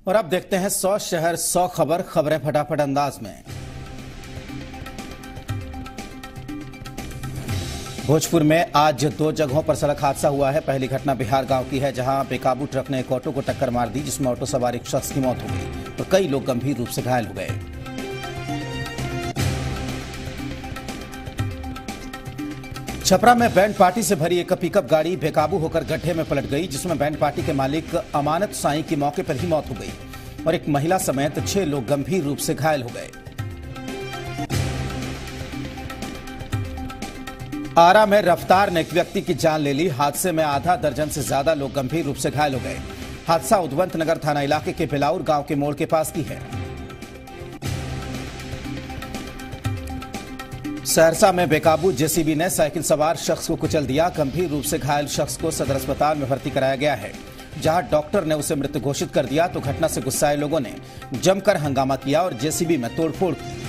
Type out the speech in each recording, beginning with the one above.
और अब देखते हैं 100 शहर 100 खबर, खबरें फटाफट अंदाज में। भोजपुर में आज 2 जगहों पर सड़क हादसा हुआ है। पहली घटना बिहार गांव की है, जहां बेकाबू ट्रक ने एक ऑटो को टक्कर मार दी, जिसमें ऑटो सवार एक शख्स की मौत हो गई और कई लोग गंभीर रूप से घायल हो गए। छपरा में बैंड पार्टी से भरी एक पिकअप गाड़ी बेकाबू होकर गड्ढे में पलट गई, जिसमें बैंड पार्टी के मालिक अमानत साईं की मौके पर ही मौत हो गई और एक महिला समेत 6 लोग गंभीर रूप से घायल हो गए। आरा में रफ्तार ने एक व्यक्ति की जान ले ली। हादसे में आधा दर्जन से ज्यादा लोग गंभीर रूप से घायल हो गए। हादसा उद्वंत नगर थाना इलाके के बिलाउर गांव के मोड़ के पास की है। सहरसा में बेकाबू जेसीबी ने साइकिल सवार शख्स को कुचल दिया। गंभीर रूप से घायल शख्स को सदर अस्पताल में भर्ती कराया गया है, जहां डॉक्टर ने उसे मृत घोषित कर दिया तो घटना से गुस्साए लोगों ने जमकर हंगामा किया और जेसीबी में तोड़फोड़ की।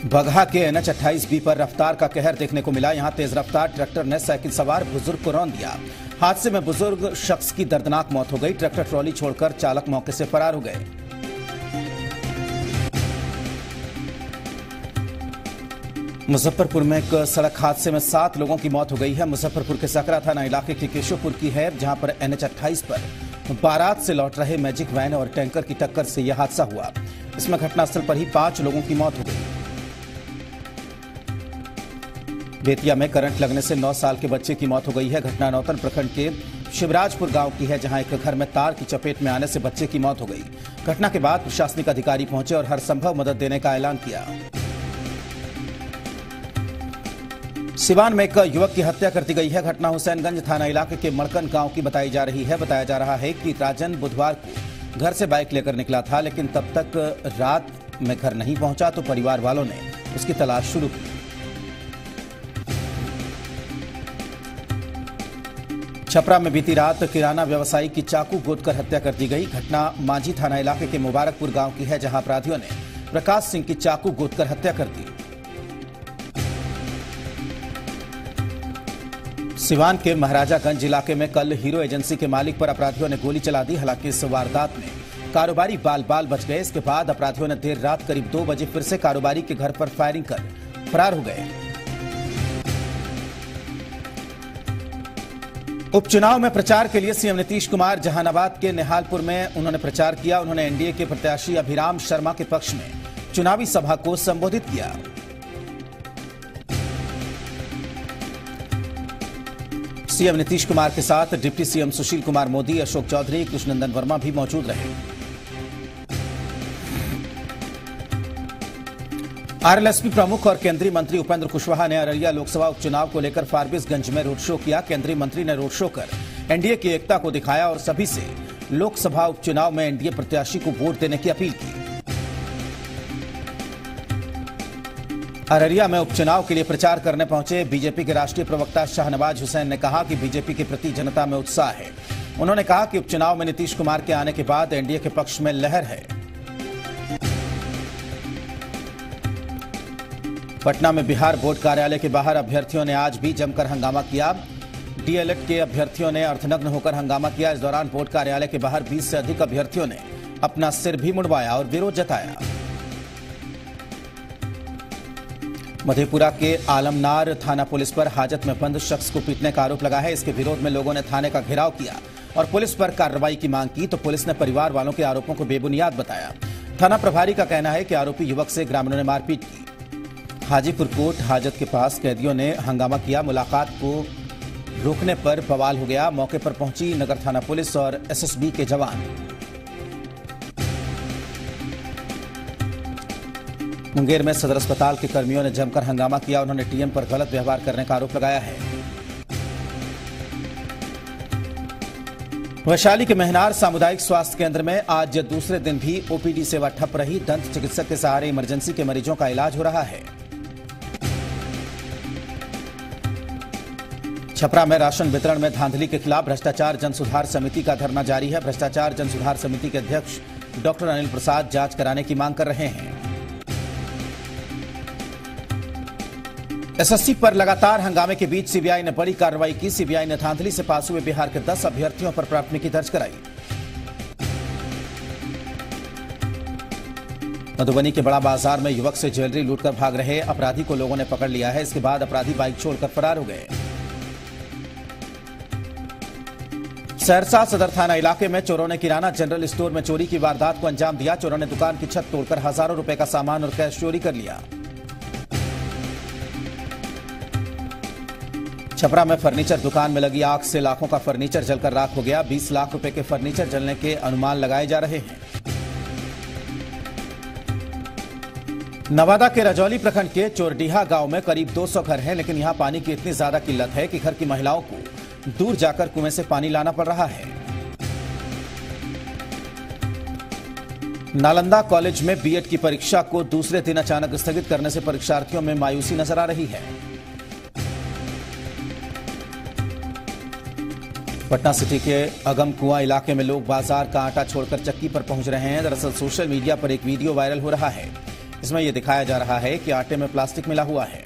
बगहा के NH 28B पर रफ्तार का कहर देखने को मिला। यहां तेज रफ्तार ट्रैक्टर ने साइकिल सवार बुजुर्ग को रौंद दिया। हादसे में बुजुर्ग शख्स की दर्दनाक मौत हो गई। ट्रैक्टर ट्रॉली छोड़कर चालक मौके से फरार हो गए। मुजफ्फरपुर में एक सड़क हादसे में 7 लोगों की मौत हो गई है। मुजफ्फरपुर के सकरा थाना इलाके के केशवपुर की है, जहां पर NH 28 पर बारात से लौट रहे मैजिक वैन और टैंकर की टक्कर से यह हादसा हुआ। इसमें घटनास्थल पर ही 5 लोगों की मौत हो गई। बेतिया में करंट लगने से 9 साल के बच्चे की मौत हो गई है। घटना नौतन प्रखंड के शिवराजपुर गांव की है, जहां एक घर में तार की चपेट में आने से बच्चे की मौत हो गई। घटना के बाद प्रशासनिक अधिकारी पहुंचे और हर संभव मदद देने का ऐलान किया। सिवान में एक युवक की हत्या कर दी गई है। घटना हुसैनगंज थाना इलाके के मड़कन गांव की बताई जा रही है। बताया जा रहा है कि राजन बुधवार को घर से बाइक लेकर निकला था, लेकिन तब तक रात में घर नहीं पहुंचा तो परिवार वालों ने उसकी तलाश शुरू की। छपरा में बीती रात किराना व्यवसायी की चाकू गोदकर हत्या कर दी गई। घटना मांझी थाना इलाके के मुबारकपुर गांव की है, जहां अपराधियों ने प्रकाश सिंह की चाकू गोदकर हत्या कर दी। सिवान के महाराजागंज इलाके में कल हीरो एजेंसी के मालिक पर अपराधियों ने गोली चला दी। हालांकि इस वारदात में कारोबारी बाल बाल बच गए। इसके बाद अपराधियों ने देर रात करीब 2 बजे फिर से कारोबारी के घर पर फायरिंग कर फरार हो गए। उपचुनाव में प्रचार के लिए सीएम नीतीश कुमार जहानाबाद के निहालपुर में उन्होंने प्रचार किया। उन्होंने एनडीए के प्रत्याशी अभिराम शर्मा के पक्ष में चुनावी सभा को संबोधित किया। सीएम नीतीश कुमार के साथ डिप्टी सीएम सुशील कुमार मोदी, अशोक चौधरी, कृष्णनंदन वर्मा भी मौजूद रहे। आरएलएसपी प्रमुख और केंद्रीय मंत्री उपेंद्र कुशवाहा ने अररिया लोकसभा उपचुनाव को लेकर फारबिसगंज में रोड शो किया। केंद्रीय मंत्री ने रोड शो कर एनडीए की एकता को दिखाया और सभी से लोकसभा उपचुनाव में एनडीए प्रत्याशी को वोट देने की अपील की। अररिया में उपचुनाव के लिए प्रचार करने पहुंचे बीजेपी के राष्ट्रीय प्रवक्ता शाहनवाज हुसैन ने कहा कि बीजेपी के प्रति जनता में उत्साह है। उन्होंने कहा कि उपचुनाव में नीतीश कुमार के आने के बाद एनडीए के पक्ष में लहर है। पटना में बिहार बोर्ड कार्यालय के बाहर अभ्यर्थियों ने आज भी जमकर हंगामा किया। डीएलएड के अभ्यर्थियों ने अर्थनग्न होकर हंगामा किया। इस दौरान बोर्ड कार्यालय के बाहर 20 से अधिक अभ्यर्थियों ने अपना सिर भी मुड़वाया और विरोध जताया। मधेपुरा के आलमनार थाना पुलिस पर हाजत में बंद शख्स को पीटने का आरोप लगा है। इसके विरोध में लोगों ने थाने का घेराव किया और पुलिस पर कार्रवाई की मांग की, तो पुलिस ने परिवार वालों के आरोपों को बेबुनियाद बताया। थाना प्रभारी का कहना है कि आरोपी युवक से ग्रामीणों ने मारपीट की। हाजीपुर कोर्ट हाजत के पास कैदियों ने हंगामा किया। मुलाकात को रोकने पर बवाल हो गया। मौके पर पहुंची नगर थाना पुलिस और एसएसबी के जवान। मुंगेर में सदर अस्पताल के कर्मियों ने जमकर हंगामा किया। उन्होंने टीएम पर गलत व्यवहार करने का आरोप लगाया है। वैशाली के मेहनार सामुदायिक स्वास्थ्य केंद्र में आज दूसरे दिन भी ओपीडी सेवा ठप रही। दंत चिकित्सक के सहारे इमरजेंसी के मरीजों का इलाज हो रहा है। छपरा में राशन वितरण में धांधली के खिलाफ भ्रष्टाचार जन सुधार समिति का धरना जारी है। भ्रष्टाचार जन सुधार समिति के अध्यक्ष डॉक्टर अनिल प्रसाद जांच कराने की मांग कर रहे हैं। एसएससी पर लगातार हंगामे के बीच सीबीआई ने बड़ी कार्रवाई की। सीबीआई ने धांधली से पास हुए बिहार के 10 अभ्यर्थियों पर प्राथमिकी दर्ज कराई। मधुबनी के बड़ा बाजार में युवक से ज्वेलरी लूटकर भाग रहे अपराधी को लोगों ने पकड़ लिया है। इसके बाद अपराधी बाइक छोड़कर फरार हो गए। सहरसा सदर थाना इलाके में चोरों ने किराना जनरल स्टोर में चोरी की वारदात को अंजाम दिया। चोरों ने दुकान की छत तोड़कर हजारों रुपए का सामान और कैश चोरी कर लिया। छपरा में फर्नीचर दुकान में लगी आग से लाखों का फर्नीचर जलकर राख हो गया। 20 लाख रुपए के फर्नीचर जलने के अनुमान लगाए जा रहे हैं। नवादा के रजौली प्रखंड के चोरडीहा गांव में करीब 200 घर हैं, लेकिन यहां पानी की इतनी ज्यादा किल्लत है कि घर की महिलाओं को दूर जाकर कुएं से पानी लाना पड़ रहा है। नालंदा कॉलेज में बीएड की परीक्षा को दूसरे दिन अचानक स्थगित करने से परीक्षार्थियों में मायूसी नजर आ रही है। पटना सिटी के अगम कुआं इलाके में लोग बाजार का आटा छोड़कर चक्की पर पहुंच रहे हैं। दरअसल सोशल मीडिया पर एक वीडियो वायरल हो रहा है। इसमें यह दिखाया जा रहा है कि आटे में प्लास्टिक मिला हुआ है।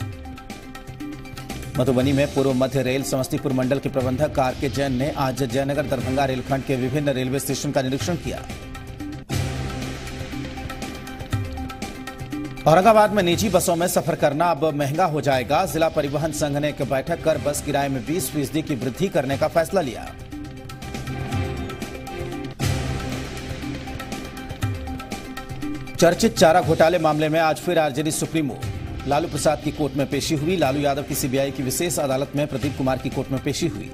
मधुबनी में पूर्व मध्य रेल समस्तीपुर मंडल के प्रबंधक आर के जैन ने आज जयनगर दरभंगा रेलखंड के विभिन्न रेलवे स्टेशन का निरीक्षण किया। औरंगाबाद में निजी बसों में सफर करना अब महंगा हो जाएगा। जिला परिवहन संघ ने एक बैठक कर बस किराए में 20% की वृद्धि करने का फैसला लिया। चर्चित चारा घोटाले मामले में आज फिर आरजेडी सुप्रीमो लालू प्रसाद की कोर्ट में पेशी हुई। लालू यादव की सीबीआई की विशेष अदालत में प्रदीप कुमार की कोर्ट में पेशी हुई।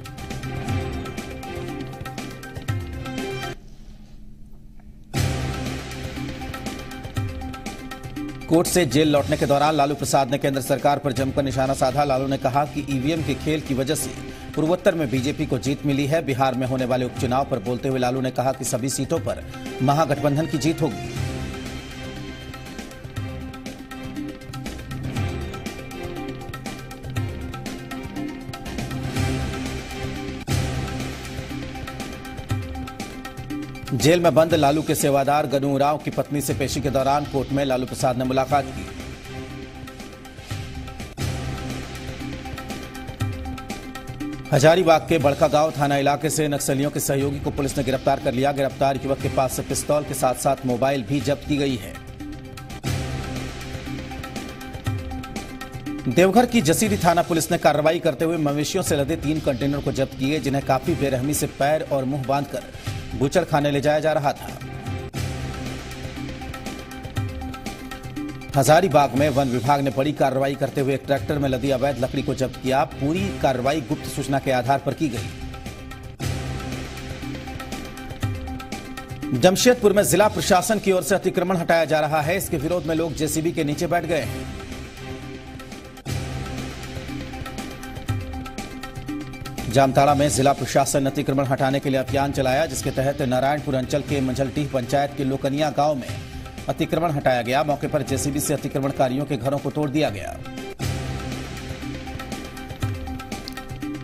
कोर्ट से जेल लौटने के दौरान लालू प्रसाद ने केंद्र सरकार पर जमकर निशाना साधा। लालू ने कहा कि ईवीएम के खेल की वजह से पूर्वोत्तर में बीजेपी को जीत मिली है। बिहार में होने वाले उपचुनाव पर बोलते हुए लालू ने कहा कि सभी सीटों पर महागठबंधन की जीत होगी। जेल में बंद लालू के सेवादार गनू उरांव की पत्नी से पेशी के दौरान कोर्ट में लालू प्रसाद ने मुलाकात की। हजारीबाग के बड़कागांव थाना इलाके से नक्सलियों के सहयोगी को पुलिस ने गिरफ्तार कर लिया। गिरफ्तार युवक के पास से पिस्तौल के साथ साथ मोबाइल भी जब्त की गई है। देवघर की जसीरी थाना पुलिस ने कार्रवाई करते हुए मवेशियों से लदे 3 कंटेनर को जब्त किए, जिन्हें काफी बेरहमी से पैर और मुंह बांधकर बूचड़ खाने ले जाया जा रहा था। हजारीबाग में वन विभाग ने बड़ी कार्रवाई करते हुए एक ट्रैक्टर में लदी अवैध लकड़ी को जब्त किया। पूरी कार्रवाई गुप्त सूचना के आधार पर की गई। जमशेदपुर में जिला प्रशासन की ओर से अतिक्रमण हटाया जा रहा है। इसके विरोध में लोग जेसीबी के नीचे बैठ गए हैं। जामताड़ा में जिला प्रशासन ने अतिक्रमण हटाने के लिए अभियान चलाया, जिसके तहत नारायणपुर अंचल के मंझलडीह पंचायत के लोकनिया गांव में अतिक्रमण हटाया गया। मौके पर जेसीबी से अतिक्रमणकारियों के घरों को तोड़ दिया गया।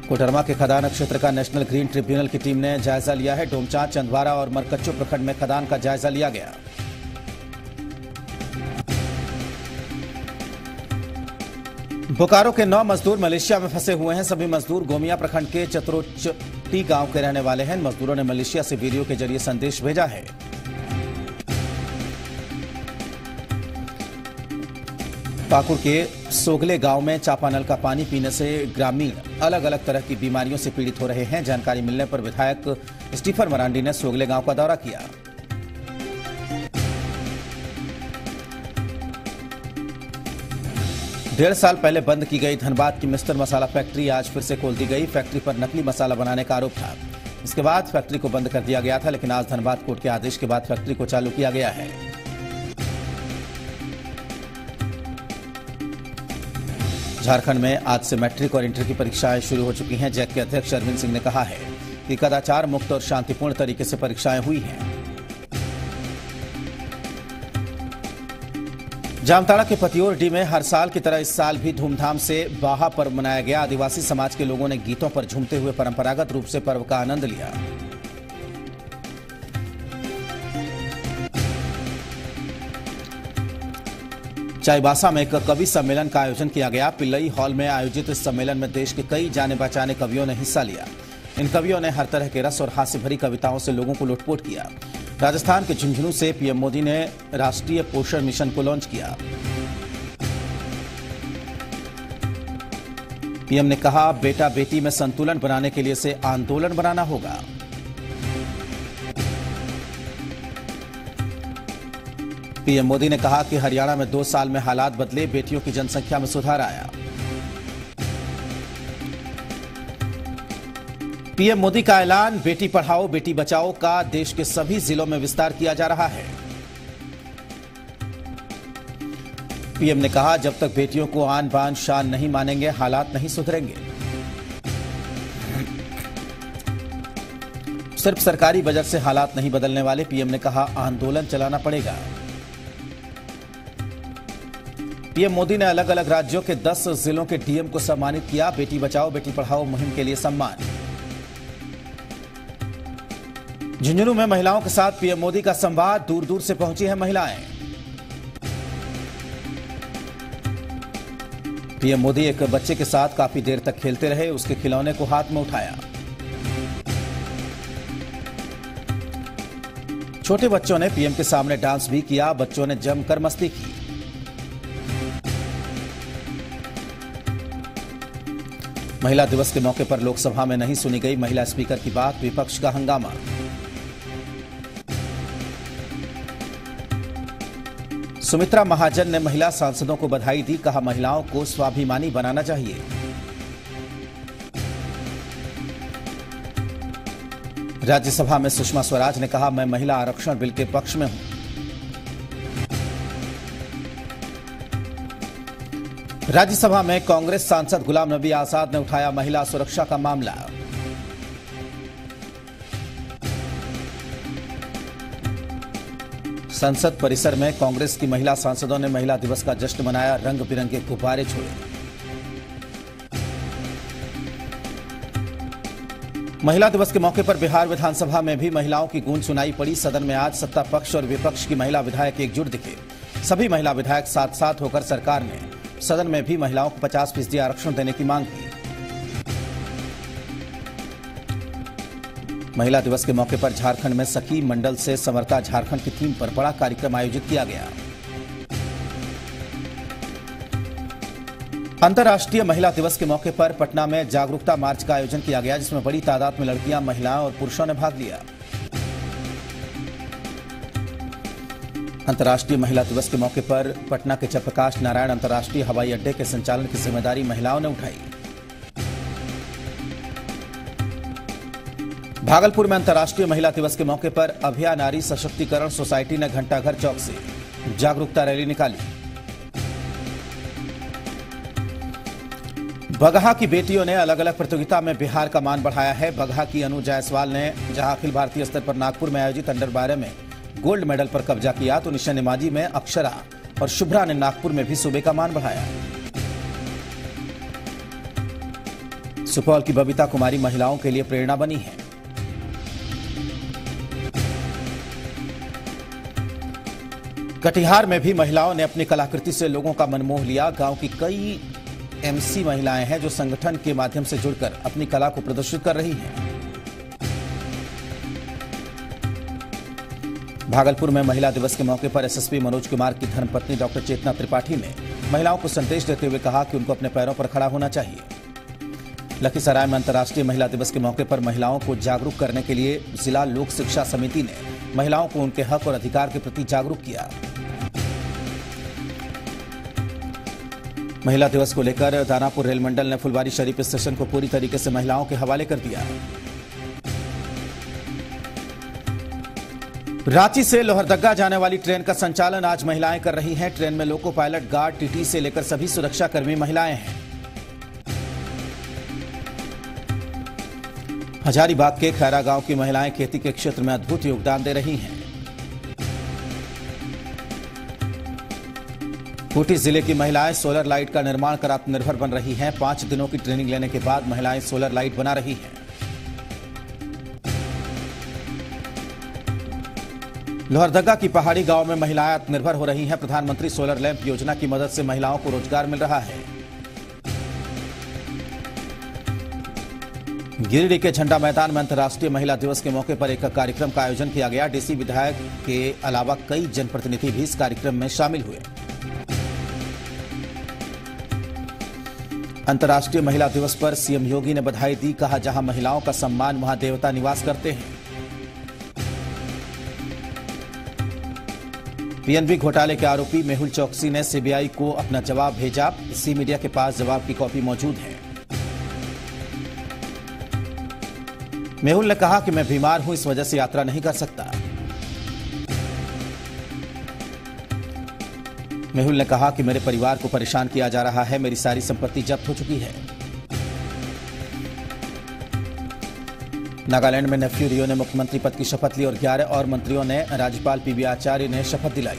कोडरमा के खदान क्षेत्र का नेशनल ग्रीन ट्रिब्यूनल की टीम ने जायजा लिया है। डोमचांच, चंदवारा और मरकच्चो प्रखंड में खदान का जायजा लिया गया। बोकारो के 9 मजदूर मलेशिया में फंसे हुए हैं। सभी मजदूर गोमिया प्रखंड के चतरोटी गांव के रहने वाले हैं। मजदूरों ने मलेशिया से वीडियो के जरिए संदेश भेजा है। पाकुड़ के सोगले गांव में चापानल का पानी पीने से ग्रामीण अलग अलग तरह की बीमारियों से पीड़ित हो रहे हैं। जानकारी मिलने पर विधायक स्टीफन मरांडी ने सोगले गांव का दौरा किया। डेढ़ साल पहले बंद की गई धनबाद की मिस्टर मसाला फैक्ट्री आज फिर से खोल दी गई। फैक्ट्री पर नकली मसाला बनाने का आरोप था। इसके बाद फैक्ट्री को बंद कर दिया गया था, लेकिन आज धनबाद कोर्ट के आदेश के बाद फैक्ट्री को चालू किया गया है। झारखंड में आज से मैट्रिक और इंटर की परीक्षाएं शुरू हो चुकी हैं। जैक के अध्यक्ष अरविंद सिंह ने कहा है कि कदाचार मुक्त और शांतिपूर्ण तरीके से परीक्षाएं हुई हैं। जामताड़ा के पतियोरडी में हर साल की तरह इस साल भी धूमधाम से बाहा पर्व मनाया गया। आदिवासी समाज के लोगों ने गीतों पर झूमते हुए परंपरागत रूप से पर्व का आनंद लिया। चाईबासा में एक कवि सम्मेलन का आयोजन किया गया। पिल्लई हॉल में आयोजित इस सम्मेलन में देश के कई जाने पहचाने कवियों ने हिस्सा लिया। इन कवियों ने हर तरह के रस और हास्य भरी कविताओं से लोगों को लुटपुट किया। राजस्थान के झुंझुनू से पीएम मोदी ने राष्ट्रीय पोषण मिशन को लॉन्च किया। पीएम ने कहा, बेटा बेटी में संतुलन बनाने के लिए इसे आंदोलन बनाना होगा। पीएम मोदी ने कहा कि हरियाणा में 2 साल में हालात बदले, बेटियों की जनसंख्या में सुधार आया। पीएम मोदी का ऐलान, बेटी पढ़ाओ बेटी बचाओ का देश के सभी जिलों में विस्तार किया जा रहा है। पीएम ने कहा, जब तक बेटियों को आन बान शान नहीं मानेंगे, हालात नहीं सुधरेंगे। सिर्फ सरकारी बजट से हालात नहीं बदलने वाले, पीएम ने कहा, आंदोलन चलाना पड़ेगा। पीएम मोदी ने अलग अलग राज्यों के 10 जिलों के डीएम को सम्मानित किया। बेटी बचाओ बेटी पढ़ाओ मुहिम के लिए सम्मान। झुंझुनू में महिलाओं के साथ पीएम मोदी का संवाद, दूर दूर से पहुंची हैं महिलाएं। पीएम मोदी एक बच्चे के साथ काफी देर तक खेलते रहे, उसके खिलौने को हाथ में उठाया। छोटे बच्चों ने पीएम के सामने डांस भी किया, बच्चों ने जमकर मस्ती की। महिला दिवस के मौके पर लोकसभा में नहीं सुनी गई महिला स्पीकर की बात, विपक्ष का हंगामा। सुमित्रा महाजन ने महिला सांसदों को बधाई दी, कहा, महिलाओं को स्वाभिमानी बनाना चाहिए। राज्यसभा में सुषमा स्वराज ने कहा, मैं महिला आरक्षण बिल के पक्ष में हूं। राज्यसभा में कांग्रेस सांसद गुलाम नबी आजाद ने उठाया महिला सुरक्षा का मामला। संसद परिसर में कांग्रेस की महिला सांसदों ने महिला दिवस का जश्न मनाया, रंग बिरंगे गुब्बारे छोड़े। महिला दिवस के मौके पर बिहार विधानसभा में भी महिलाओं की गूंज सुनाई पड़ी। सदन में आज सत्ता पक्ष और विपक्ष की महिला विधायक एकजुट दिखे। सभी महिला विधायक साथ साथ होकर सरकार ने सदन में भी महिलाओं को 50% आरक्षण देने की मांग की। महिला दिवस के मौके पर झारखंड में सखी मंडल से समर्था झारखंड की थीम पर बड़ा कार्यक्रम आयोजित किया गया। अंतर्राष्ट्रीय महिला दिवस के मौके पर पटना में जागरूकता मार्च का आयोजन किया गया, जिसमें बड़ी तादाद में लड़कियां, महिलाएं और पुरुषों ने भाग लिया। अंतर्राष्ट्रीय महिला दिवस के मौके पर पटना के जयप्रकाश नारायण अंतर्राष्ट्रीय हवाई अड्डे के संचालन की जिम्मेदारी महिलाओं ने उठाई। भागलपुर में अंतर्राष्ट्रीय महिला दिवस के मौके पर अभया नारी सशक्तिकरण सोसाइटी ने घंटाघर चौक से जागरूकता रैली निकाली। बगहा की बेटियों ने अलग अलग प्रतियोगिता में बिहार का मान बढ़ाया है। बगहा की अनु जायसवाल ने जहां अखिल भारतीय स्तर पर नागपुर में आयोजित अंडर 12 में गोल्ड मेडल पर कब्जा किया, तो निशा निमाजी में अक्षरा और शुभ्रा ने नागपुर में भी सूबे का मान बढ़ाया। सुपौल की बबीता कुमारी महिलाओं के लिए प्रेरणा बनी है। कटिहार में भी महिलाओं ने अपनी कलाकृति से लोगों का मन मोह लिया। गांव की कई एमसी महिलाएं हैं जो संगठन के माध्यम से जुड़कर अपनी कला को प्रदर्शित कर रही हैं। भागलपुर में महिला दिवस के मौके पर एसएसपी मनोज कुमार की धर्मपत्नी डॉक्टर चेतना त्रिपाठी ने महिलाओं को संदेश देते हुए कहा कि उनको अपने पैरों पर खड़ा होना चाहिए। लखीसराय में अंतर्राष्ट्रीय महिला दिवस के मौके पर महिलाओं को जागरूक करने के लिए जिला लोक शिक्षा समिति ने महिलाओं को उनके हक और अधिकार के प्रति जागरूक किया। महिला दिवस को लेकर दानापुर रेल मंडल ने फुलवारी शरीफ स्टेशन को पूरी तरीके से महिलाओं के हवाले कर दिया। रांची से लोहरदगा जाने वाली ट्रेन का संचालन आज महिलाएं कर रही हैं। ट्रेन में लोको पायलट, गार्ड, टीटी से लेकर सभी सुरक्षाकर्मी महिलाएं हैं। हजारीबाग के खैरा गांव की महिलाएं खेती के क्षेत्र में अद्भुत योगदान दे रही हैं। खूंटी जिले की महिलाएं सोलर लाइट का निर्माण कर आत्मनिर्भर बन रही हैं। 5 दिनों की ट्रेनिंग लेने के बाद महिलाएं सोलर लाइट बना रही हैं। लोहरदगा की पहाड़ी गांव में महिलाएं आत्मनिर्भर हो रही हैं। प्रधानमंत्री सोलर लैंप योजना की मदद से महिलाओं को रोजगार मिल रहा है। गिरिडीह के झंडा मैदान में अंतर्राष्ट्रीय महिला दिवस के मौके पर एक कार्यक्रम का आयोजन किया गया। डीसी विधायक के अलावा कई जनप्रतिनिधि भी इस कार्यक्रम में शामिल हुए। अंतर्राष्ट्रीय महिला दिवस पर सीएम योगी ने बधाई दी। कहा, जहां महिलाओं का सम्मान वहां देवता निवास करते हैं। पीएनबी घोटाले के आरोपी मेहुल चौकसी ने सीबीआई को अपना जवाब भेजा। सी मीडिया के पास जवाब की कॉपी मौजूद है। मेहुल ने कहा कि मैं बीमार हूं, इस वजह से यात्रा नहीं कर सकता। मेहुल ने कहा कि मेरे परिवार को परेशान किया जा रहा है, मेरी सारी संपत्ति जब्त हो चुकी है। नागालैंड में नेफ्यू रियो ने मुख्यमंत्री पद की शपथ ली और 11 और मंत्रियों ने राज्यपाल पीबी आचार्य ने शपथ दिलाई।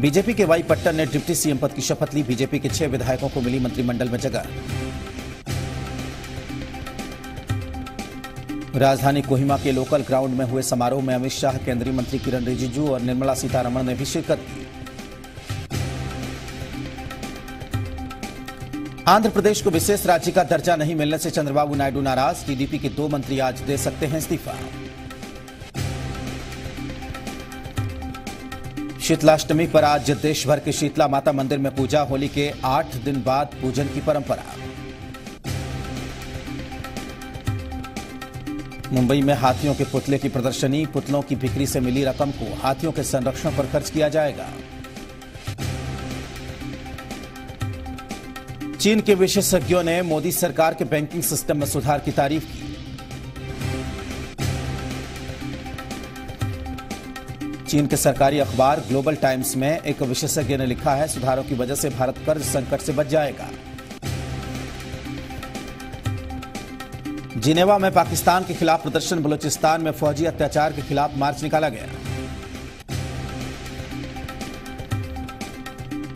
बीजेपी के वाई पट्टन ने डिप्टी सीएम पद की शपथ ली। बीजेपी के 6 विधायकों को मिली मंत्रिमंडल में जगह। राजधानी कोहिमा के लोकल ग्राउंड में हुए समारोह में अमित शाह, केंद्रीय मंत्री किरण रिजिजू और निर्मला सीतारमण ने भी शिरकत की। आंध्र प्रदेश को विशेष राज्य का दर्जा नहीं मिलने से चंद्रबाबू नायडू नाराज। टीडीपी के 2 मंत्री आज दे सकते हैं इस्तीफा। शीतलाष्टमी पर आज देश भर के शीतला माता मंदिर में पूजा। होली के 8 दिन बाद पूजन की परंपरा। मुंबई में हाथियों के पुतले की प्रदर्शनी। पुतलों की बिक्री से मिली रकम को हाथियों के संरक्षण पर खर्च किया जाएगा। चीन के विशेषज्ञों ने मोदी सरकार के बैंकिंग सिस्टम में सुधार की तारीफ की। चीन के सरकारी अखबार ग्लोबल टाइम्स में एक विशेषज्ञ ने लिखा है, सुधारों की वजह से भारत कर्ज संकट से बच जाएगा। जिनेवा में पाकिस्तान के खिलाफ प्रदर्शन। बलूचिस्तान में फौजी अत्याचार के खिलाफ मार्च निकाला गया।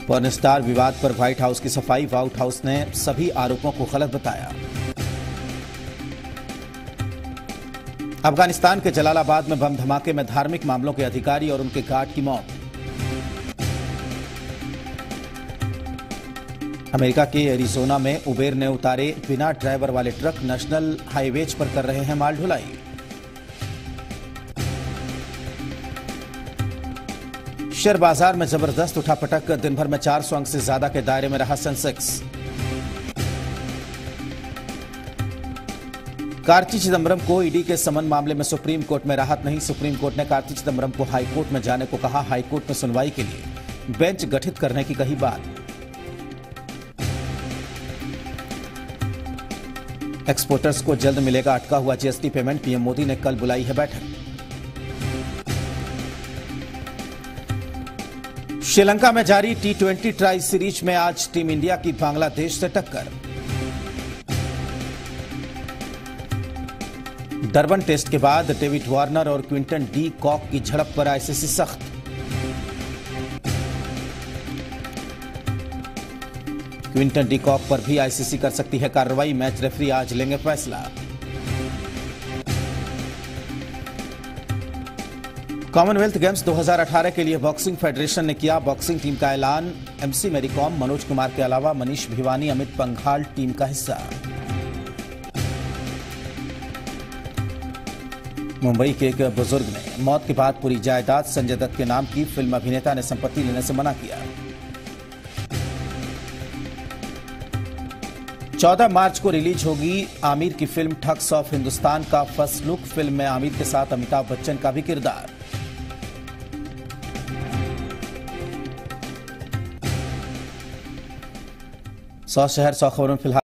पॉर्न स्टार विवाद पर व्हाइट हाउस की सफाई। व्हाइट हाउस ने सभी आरोपों को गलत बताया। अफगानिस्तान के जलालाबाद में बम धमाके में धार्मिक मामलों के अधिकारी और उनके गार्ड की मौत। अमेरिका के एरिजोना में उबेर ने उतारे बिना ड्राइवर वाले ट्रक। नेशनल हाईवेज पर कर रहे हैं माल ढुलाई। शेयर बाजार में जबरदस्त उठापटक। दिन भर में 400 अंक से ज्यादा के दायरे में रहा सेंसेक्स। कार्ति चिदंबरम को ईडी के समन मामले में सुप्रीम कोर्ट में राहत नहीं। सुप्रीम कोर्ट ने कार्ति चिदंबरम को हाईकोर्ट में जाने को कहा। हाईकोर्ट में सुनवाई के लिए बेंच गठित करने की कही बात। एक्सपोर्टर्स को जल्द मिलेगा अटका हुआ जीएसटी पेमेंट। पीएम मोदी ने कल बुलाई है बैठक। श्रीलंका में जारी T20 ट्राई सीरीज में आज टीम इंडिया की बांग्लादेश से टक्कर। डरबन टेस्ट के बाद डेविड वार्नर और क्विंटन डी कॉक की झड़प पर आईसीसी सख्त। क्विंटन डी कॉक पर भी आईसीसी कर सकती है कार्रवाई। मैच रेफरी आज लेंगे फैसला। कॉमनवेल्थ गेम्स 2018 के लिए बॉक्सिंग फेडरेशन ने किया बॉक्सिंग टीम का ऐलान। एमसी मैरीकॉम, मनोज कुमार के अलावा मनीष भिवानी, अमित पंघाल टीम का हिस्सा। मुंबई के एक बुजुर्ग ने मौत के बाद पूरी जायदाद संजय दत्त के नाम की। फिल्म अभिनेता ने संपत्ति लेने से मना किया। 14 मार्च को रिलीज होगी आमिर की फिल्म ठग्स ऑफ हिंदुस्तान का फर्स्ट लुक। फिल्म में आमिर के साथ अमिताभ बच्चन का भी किरदार। सौ शहर 100 खबरों में फिलहाल